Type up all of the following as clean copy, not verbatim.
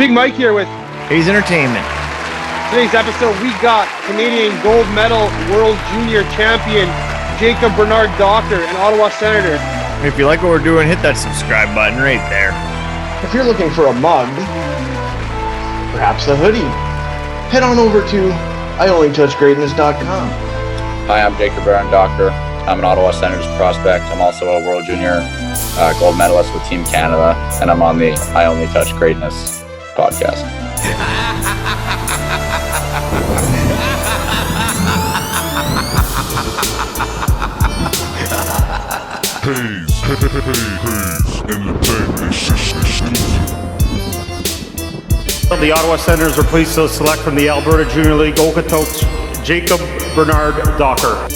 Big Mike here with Hayes Entertainment. today's episode. We got Canadian gold medal world junior champion Jacob Bernard Docker, an Ottawa Senator. If you like what we're doing, hit that subscribe button right there. If you're looking for a mug, perhaps a hoodie, head on over to IOnlyTouchGreatness.com. Hi, I'm Jacob Bernard Docker. I'm an Ottawa Senators prospect. I'm also a World Junior gold medalist with Team Canada, and I'm on the I Only Touch Greatness podcast. The Ottawa Senators are pleased to select from the Alberta Junior League Okotoks Jacob Bernard Docker.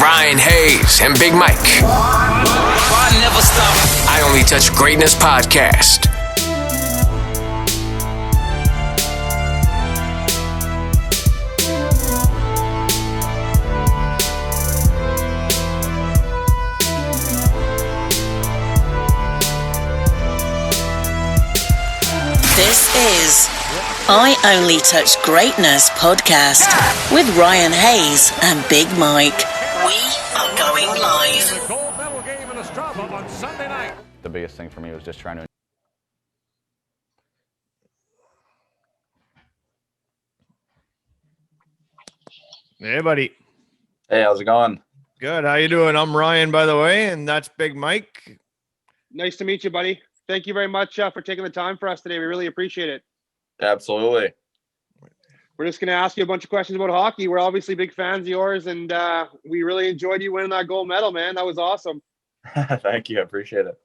Ryan Hayes and Big Mike. I Only Touch Greatness podcast. This is I Only Touch Greatness podcast with Ryan Hayes and Big Mike. We are going live. Gold medal game in Ostrava on Sunday night. The biggest thing for me was just trying to. Hey, buddy. Hey, how's it going? Good. How you doing? I'm Ryan, by the way, and that's Big Mike. Nice to meet you, buddy. Thank you very much for taking the time for us today. We really appreciate it. Absolutely. We're just going to ask you a bunch of questions about hockey. We're obviously big fans of yours, and we really enjoyed you winning that gold medal, man. That was awesome. Thank you. I appreciate it.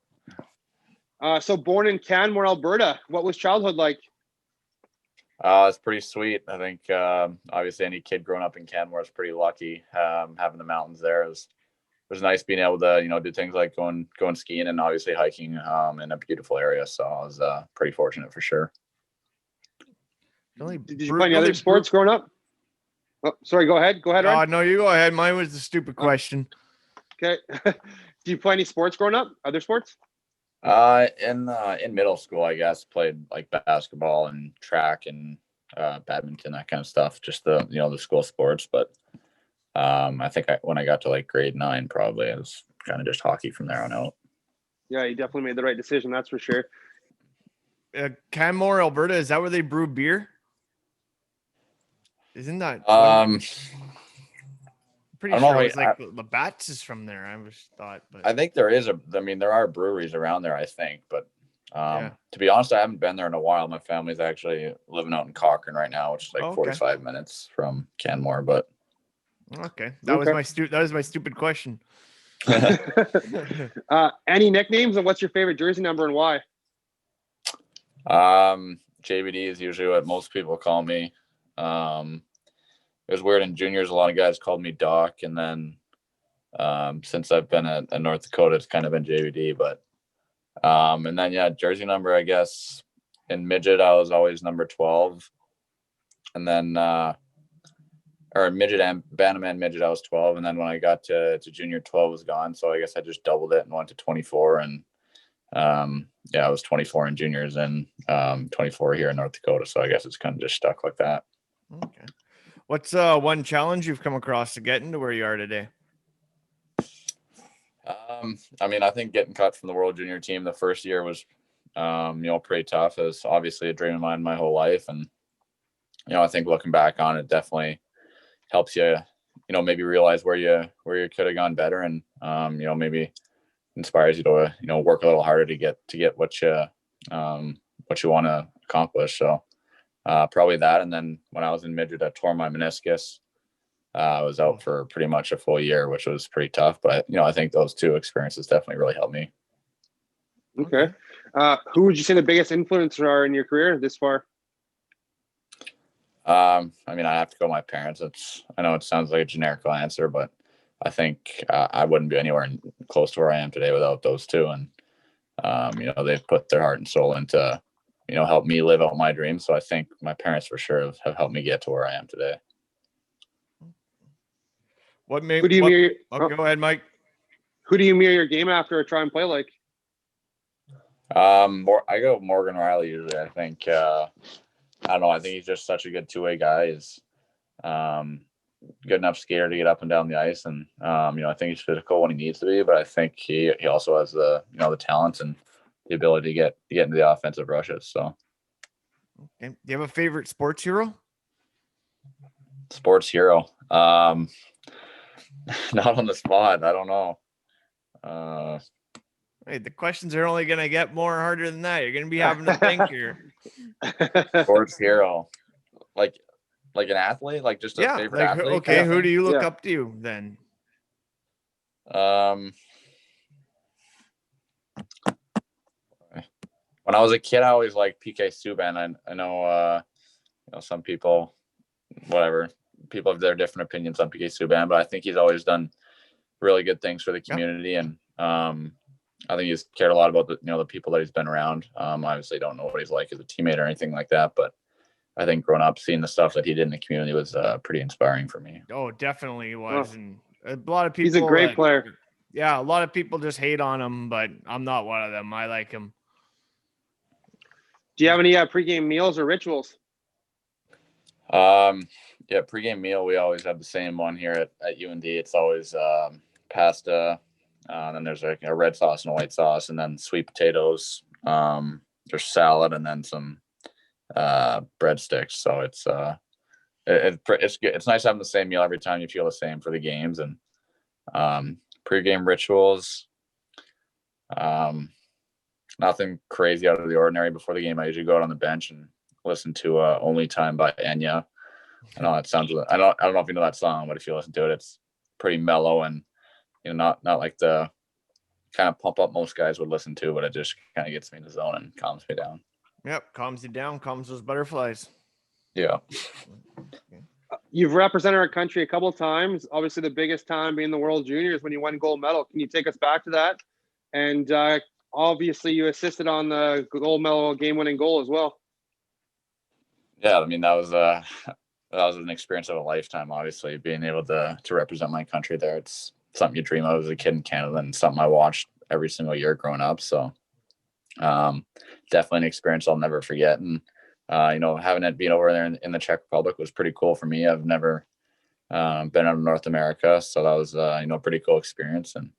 So born in Canmore, Alberta. What was childhood like? It's pretty sweet. I think obviously any kid growing up in Canmore is pretty lucky. Having the mountains there it was nice being able to do things like going skiing and obviously hiking in a beautiful area. So I was pretty fortunate for sure. Did you play any other sports growing up? Oh, sorry, go ahead. Go ahead, Ryan. No, you go ahead. Mine was the stupid question. Okay. Do you play any sports growing up? Other sports? In middle school, I guess, played like basketball and track and badminton, that kind of stuff. Just the school sports. But I think when I got to like grade 9, probably it was kind of just hockey from there on out. Yeah, you definitely made the right decision. That's for sure. Canmore, Alberta. Is that where they brew beer? Isn't that? Pretty sure it was like Labatt's is from there. I was thought, but I think there are breweries around there, I think, but to be honest, I haven't been there in a while. My family's actually living out in Cochrane right now, which is like 45 minutes from Canmore, but okay. That was my stupid question. Any nicknames, and what's your favorite jersey number and why? JBD is usually what most people call me. It was weird in juniors, a lot of guys called me Doc, and then since I've been at North Dakota, it's kind of been JBD. But and then jersey number, I guess in midget I was always number 12, and then or midget and Bantam midget I was 12, and then when I got to junior, 12 was gone, so I guess I just doubled it and went to 24, and I was 24 in juniors and 24 here in North Dakota, so I guess it's kind of just stuck like that. Okay. What's one challenge you've come across to get into where you are today? I think getting cut from the World Junior team the first year was, pretty tough. It was obviously a dream of mine my whole life, and I think looking back on it definitely helps you, maybe realize where you could have gone better, and maybe inspires you to work a little harder to get what you want to accomplish. So. Probably that. And then when I was in midget, I tore my meniscus. I was out for pretty much a full year, which was pretty tough. But, I think those two experiences definitely really helped me. Okay. Who would you say the biggest influencer are in your career this far? I mean, I have to go with my parents. I know it sounds like a generic answer, but I think I wouldn't be anywhere close to where I am today without those two. And they've put their heart and soul into, help me live out my dreams. So I think my parents for sure have helped me get to where I am today. What made? Who do you mirror? Go ahead, Mike. Who do you mirror your game after or try and play like? I go Morgan Riley usually. I think I don't know. I think he's just such a good two-way guy. He's good enough skater to get up and down the ice, and I think he's physical when he needs to be. But I think he also has the the talent and the ability to get into the offensive rushes. So, okay. Do you have a favorite sports hero? Sports hero? Not on the spot. I don't know. Hey, the questions are only going to get more harder than that. You're going to be having to think here. Sports hero, like an athlete, like just a favorite athlete. Okay, who do you look up to then? When I was a kid, I always liked PK Subban. I know, some people, people have their different opinions on PK Subban, but I think he's always done really good things for the community, and I think he's cared a lot about the people that he's been around. Obviously, don't know what he's like as a teammate or anything like that, but I think growing up, seeing the stuff that he did in the community was pretty inspiring for me. Oh, definitely he was, and a lot of people. He's a great player. Yeah, a lot of people just hate on him, but I'm not one of them. I like him. Do you have any pregame meals or rituals? Pregame meal, we always have the same one here at UND. It's always pasta, then there's like a red sauce and a white sauce, and then sweet potatoes, there's salad, and then some breadsticks. So it's good. It's nice having the same meal every time. You feel the same for the games. And pregame rituals, nothing crazy out of the ordinary. Before the game, I usually go out on the bench and listen to Only Time by Enya. I know it sounds, I don't know if you know that song, but if you listen to it, it's pretty mellow and not like the kind of pump up most guys would listen to, but it just kind of gets me in the zone and calms me down. Yep, calms you down, calms those butterflies. Yeah. You've represented our country a couple of times. Obviously, the biggest time being the World Juniors when you won gold medal. Can you take us back to that? And obviously, you assisted on the gold medal game-winning goal as well. Yeah, I mean that was an experience of a lifetime. Obviously, being able to represent my country there, it's something you dream of as a kid in Canada, and something I watched every single year growing up. So, definitely an experience I'll never forget. And having it being over there in the Czech Republic was pretty cool for me. I've never been out of North America, so that was a pretty cool experience. And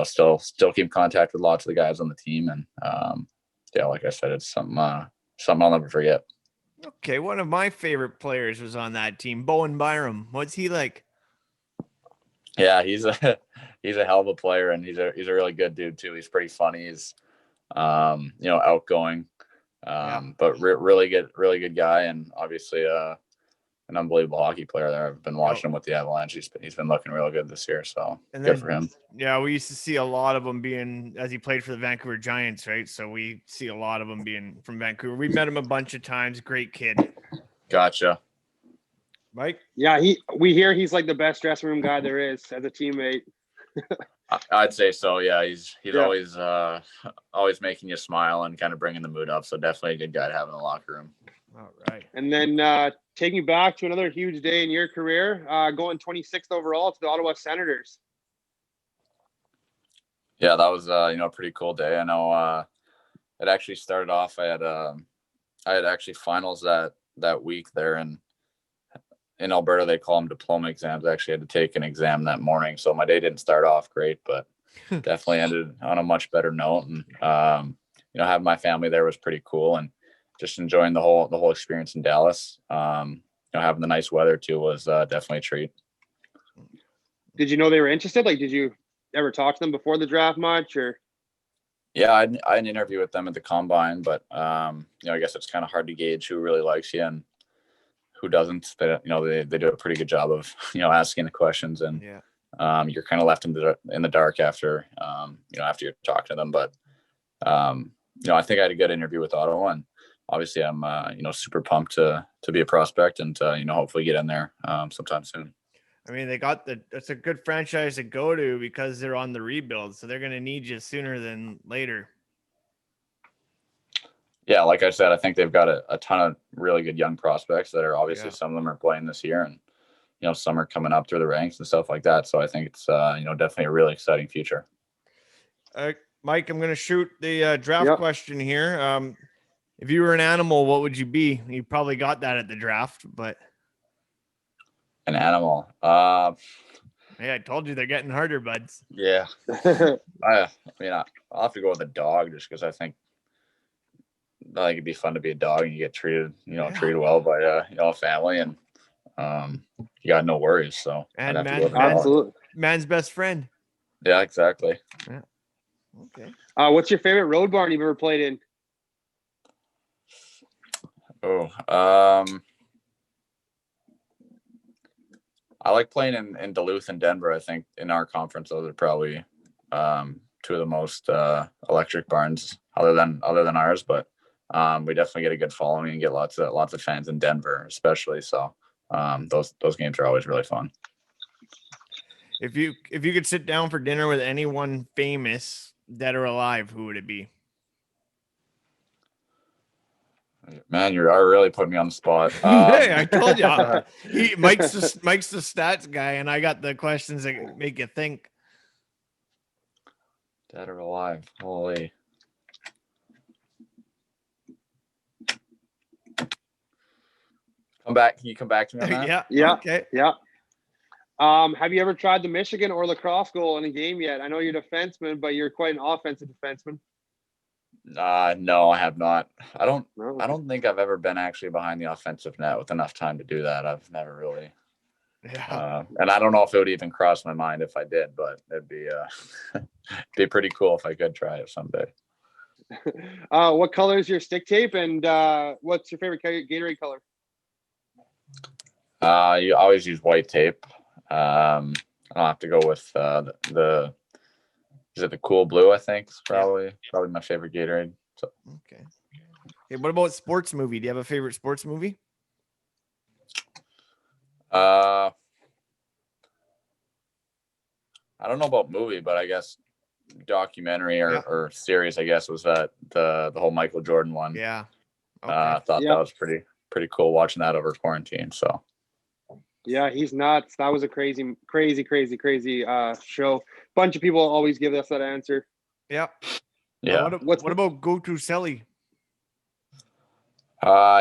still keep contact with lots of the guys on the team. And like I said, it's something I'll never forget. Okay, one of my favorite players was on that team, Bowen Byram. What's he like? Yeah, he's a hell of a player, and he's a really good dude too. He's pretty funny. He's outgoing, but really good guy, and obviously an unbelievable hockey player there. I've been watching him with the Avalanche. He's been looking real good this year, so good for him. Yeah, we used to see a lot of them being, as he played for the Vancouver Giants, right? So we see a lot of them being from Vancouver. We met him a bunch of times. Great kid. Gotcha. Mike? Yeah, we hear he's like the best dressing room guy there is as a teammate. I'd say so. Yeah, he's always making you smile and kind of bringing the mood up. So definitely a good guy to have in the locker room. All right. And then taking you back to another huge day in your career, going 26th overall to the Ottawa Senators. Yeah, that was a pretty cool day. I know it actually started off. I had actually finals that week there, and in Alberta they call them diploma exams. I actually had to take an exam that morning, so my day didn't start off great, but definitely ended on a much better note. And having my family there was pretty cool, and just enjoying the whole experience in Dallas. Having the nice weather too was definitely a treat. Did you know they were interested? Like, did you ever talk to them before the draft much, or? Yeah, I had an interview with them at the combine, but I guess it's kind of hard to gauge who really likes you and who doesn't. They do a pretty good job of asking the questions, and you're kind of left in the dark after after you're talking to them. But I think I had a good interview with Ottawa, and obviously I'm super pumped to be a prospect and hopefully get in there sometime soon. I mean, it's a good franchise to go to because they're on the rebuild, so they're going to need you sooner than later. Yeah, like I said, I think they've got a ton of really good young prospects that are obviously some of them are playing this year, and some are coming up through the ranks and stuff like that. So I think it's definitely a really exciting future. Mike, I'm going to shoot the draft question here. If you were an animal, what would you be? You probably got that at the draft, but an animal. Hey, I told you they're getting harder, buds. Yeah. I'll have to go with a dog just because I think it'd be fun to be a dog and you get treated, treated well by a family, and you got no worries. So and man's best friend. Yeah, exactly. Yeah. Okay. What's your favorite road barn you've ever played in? I like playing in Duluth and Denver. I think in our conference, those are probably two of the most electric barns other than ours. But we definitely get a good following and get lots of fans in Denver, especially. So those games are always really fun. If you could sit down for dinner with anyone famous, dead or alive, who would it be? Man, you are really putting me on the spot. Hey, I told you, Mike's the stats guy, and I got the questions that make you think. Dead or alive? Holy. Come back. Can you come back to me on that? Yeah. Okay. Yeah. Have you ever tried the Michigan or lacrosse goal in a game yet? I know you're a defenseman, but you're quite an offensive defenseman. No, I have not. I don't think I've ever been actually behind the offensive net with enough time to do that. I've never really. Yeah. And I don't know if it would even cross my mind if I did, but it'd be be pretty cool if I could try it someday. What color is your stick tape, and what's your favorite Gatorade color? You always use white tape. I'll have to go with is it the Cool Blue? I think it's probably my favorite Gatorade. So. Okay. Hey, what about sports movie? Do you have a favorite sports movie? I don't know about movie, but I guess documentary or series. I guess was that the whole Michael Jordan one. Yeah. Okay. I thought that was pretty cool watching that over quarantine. So. Yeah, he's nuts. That was a crazy show. Bunch of people always give us that answer. Yeah. Yeah. What about go to Selly?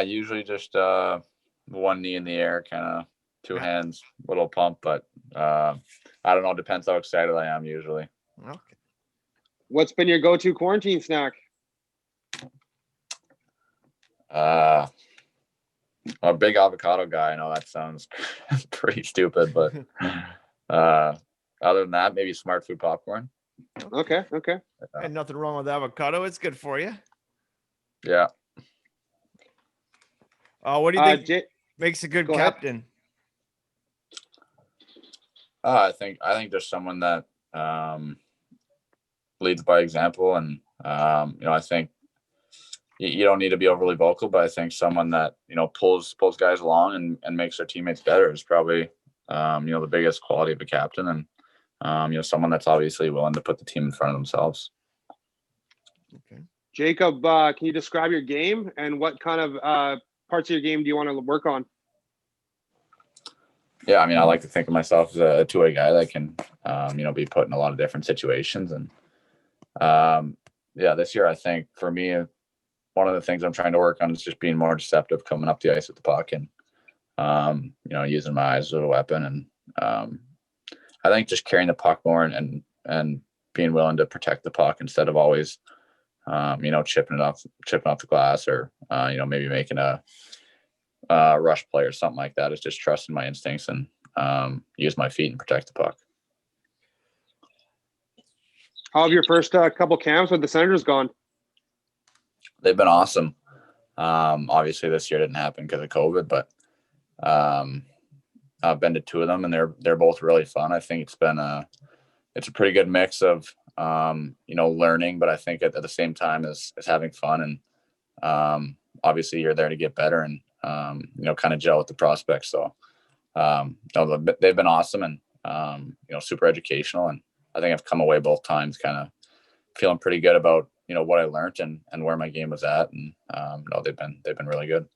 Usually just one knee in the air, kind of two hands, little pump, but I don't know. Depends how excited I am usually. Okay. What's been your go-to quarantine snack? A big avocado guy. I know that sounds pretty stupid, but other than that, maybe Smart Food popcorn. Okay. And nothing wrong with avocado. It's good for you. Yeah. What do you think makes a good captain? I think just someone that leads by example, and I think you don't need to be overly vocal, but I think someone that pulls guys along and makes their teammates better is probably the biggest quality of a captain, and someone that's obviously willing to put the team in front of themselves. Okay, Jacob, can you describe your game and what kind of parts of your game do you want to work on? Yeah, I mean, I like to think of myself as a two-way guy that can be put in a lot of different situations, and this year I think for me, one of the things I'm trying to work on is just being more deceptive coming up the ice with the puck and, using my eyes as a weapon. And I think just carrying the puck more and being willing to protect the puck instead of always, chipping off the glass or, maybe making a rush play or something like that is just trusting my instincts and use my feet and protect the puck. How have your first couple camps with the Senators gone? They've been awesome. Obviously this year didn't happen because of COVID, but I've been to two of them and they're both really fun. I think it's a pretty good mix of learning, but I think at the same time is having fun. And obviously you're there to get better and, kind of gel with the prospects. So, they've been awesome and, super educational. And I think I've come away both times kind of feeling pretty good about, what I learned and where my game was at. And, they've been really good.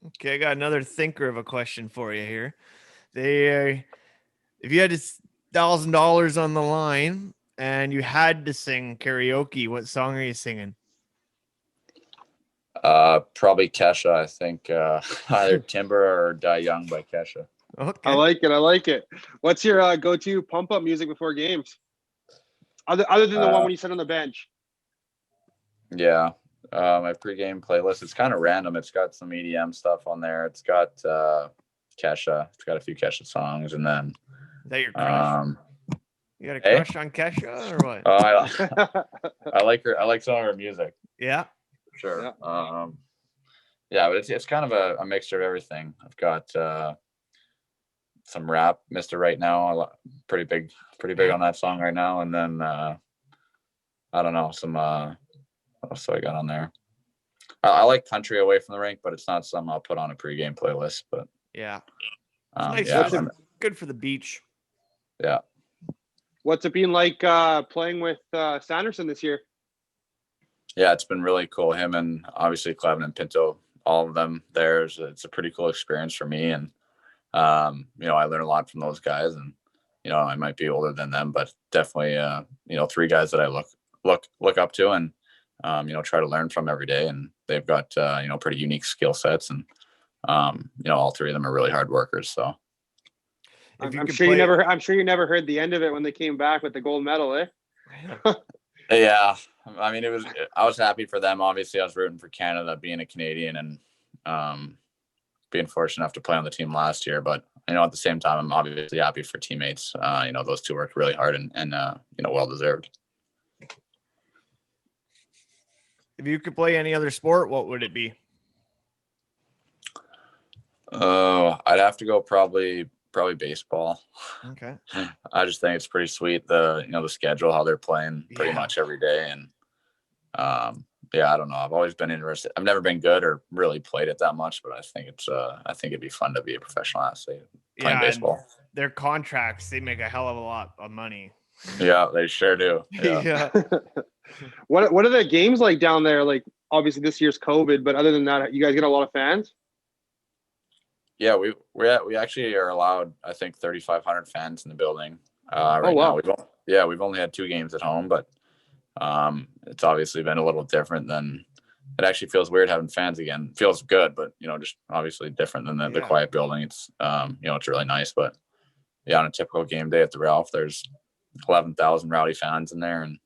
Okay. I got another thinker of a question for you here. If you had $1,000 on the line and you had to sing karaoke, what song are you singing? Probably Kesha. I think either Timber or Die Young by Kesha. Okay. I like it. What's your go-to pump-up music before games? Other than the one when you sit on the bench. Yeah. My pregame playlist, it's kind of random. It's got some EDM stuff on there. It's got Kesha. It's got a few Kesha songs. And then Is that your crush? You got a crush on Kesha or what? I like her. I like some of her music. Yeah. Sure. Yeah. But it's kind of a mixture of everything. I've got some rap, Mr. Right Now. Pretty big on that song right now. And then I don't know, some what else do I got on there? I like country away from the rink, but it's not something I'll put on a pregame playlist. But yeah, nice. Good for the beach. Yeah. What's it been like playing with Sanderson this year? Yeah, it's been really cool. Him and obviously Clevin and Pinto, all of them there. It's a pretty cool experience for me. And, I learned a lot from those guys. And, I might be older than them, but definitely, three guys that I look up to and, try to learn from every day. And they've got, pretty unique skill sets. And, all three of them are really hard workers. So. I'm sure you never heard the end of it when they came back with the gold medal, eh? Yeah. I mean, I was happy for them. Obviously I was rooting for Canada being a Canadian and, being fortunate enough to play on the team last year, but at the same time, I'm obviously happy for teammates. Those two worked really hard and well deserved. If you could play any other sport, what would it be? I'd have to go probably baseball. Okay. I just think it's pretty sweet. The schedule, how they're playing pretty much every day. And, I don't know. I've always been interested. I've never been good or really played it that much, but I think it'd be fun to be a professional athlete playing baseball. Their contracts, they make a hell of a lot of money. Yeah, they sure do. Yeah. What are the games like down there? Like obviously this year's COVID, but other than that, you guys get a lot of fans? Yeah, we actually are allowed, I think, 3,500 fans in the building. Right now. We've only had 2 games at home, but it's obviously been a little different than. It actually feels weird having fans again. It feels good, but just obviously different than the quiet building. It's it's really nice, but on a typical game day at the Ralph, there's 11,000 rowdy fans in there, and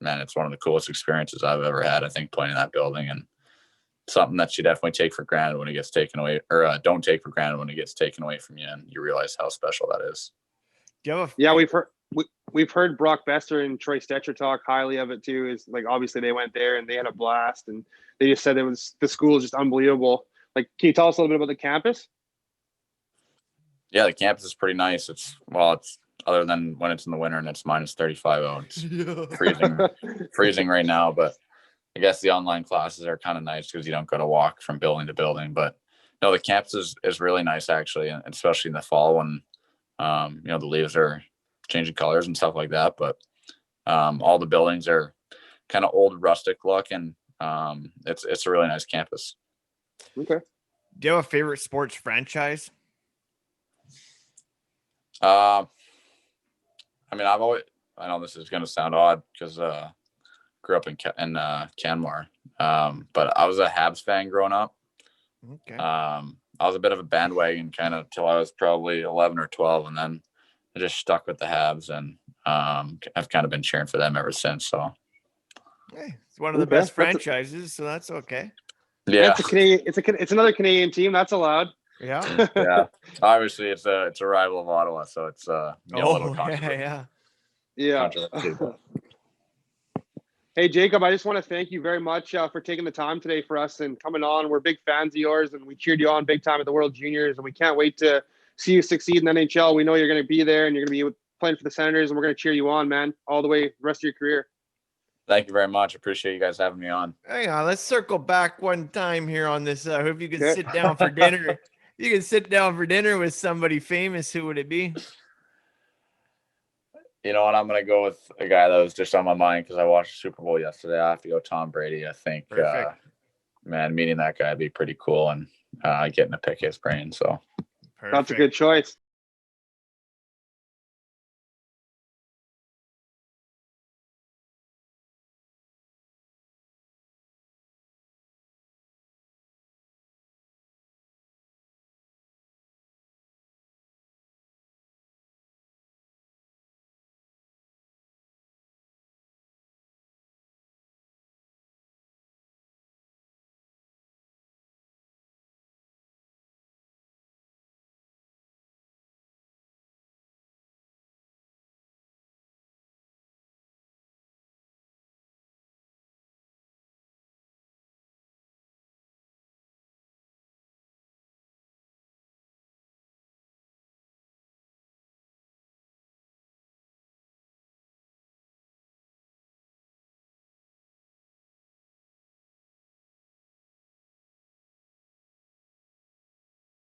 man, it's one of the coolest experiences I've ever had. I think playing in that building, and something that you definitely take for granted when it gets taken away, or don't take for granted when it gets taken away from you, and you realize how special that is. We've heard Brock Besser and Troy Stetcher talk highly of it too. Is like obviously they went there and they had a blast, and they just said the school is just unbelievable. Like, can you tell us a little bit about the campus? Yeah, the campus is pretty nice. It's other than when it's in the winter and it's minus 35 out. It's freezing right now, but I guess the online classes are kind of nice because you don't got to walk from building to building. But no, the campus is really nice actually, and especially in the fall when the leaves are changing colors and stuff like that. But all the buildings are kind of old rustic look, and it's a really nice campus. Okay. Do you have a favorite sports franchise? I know this is going to sound odd because grew up in Canmore, but I was a Habs fan growing up. Okay. I was a bit of a bandwagon kind of till I was probably 11 or 12, and then I just stuck with the Habs, and I've kind of been cheering for them ever since. So, hey, it's one of the best franchises, so that's okay. Yeah, it's another Canadian team that's allowed. Yeah. Yeah. Obviously, it's a rival of Ottawa, so it's a little controversial. Yeah. Hey, Jacob, I just want to thank you very much for taking the time today for us and coming on. We're big fans of yours, and we cheered you on big time at the World Juniors, and we can't wait to see you succeed in the NHL. We know you're going to be there, and you're going to be playing for the Senators, and we're going to cheer you on, man, all the way the rest of your career. Thank you very much. Appreciate you guys having me on. Hang on, let's circle back one time here on this. If you could Okay. sit down for dinner, you could sit down for dinner with somebody famous. Who would it be? You know what? I'm going to go with a guy that was just on my mind because I watched the Super Bowl yesterday. I have to go Tom Brady. I think, Perfect. man, meeting that guy would be pretty cool and getting to pick his brain. So Perfect. That's a good choice.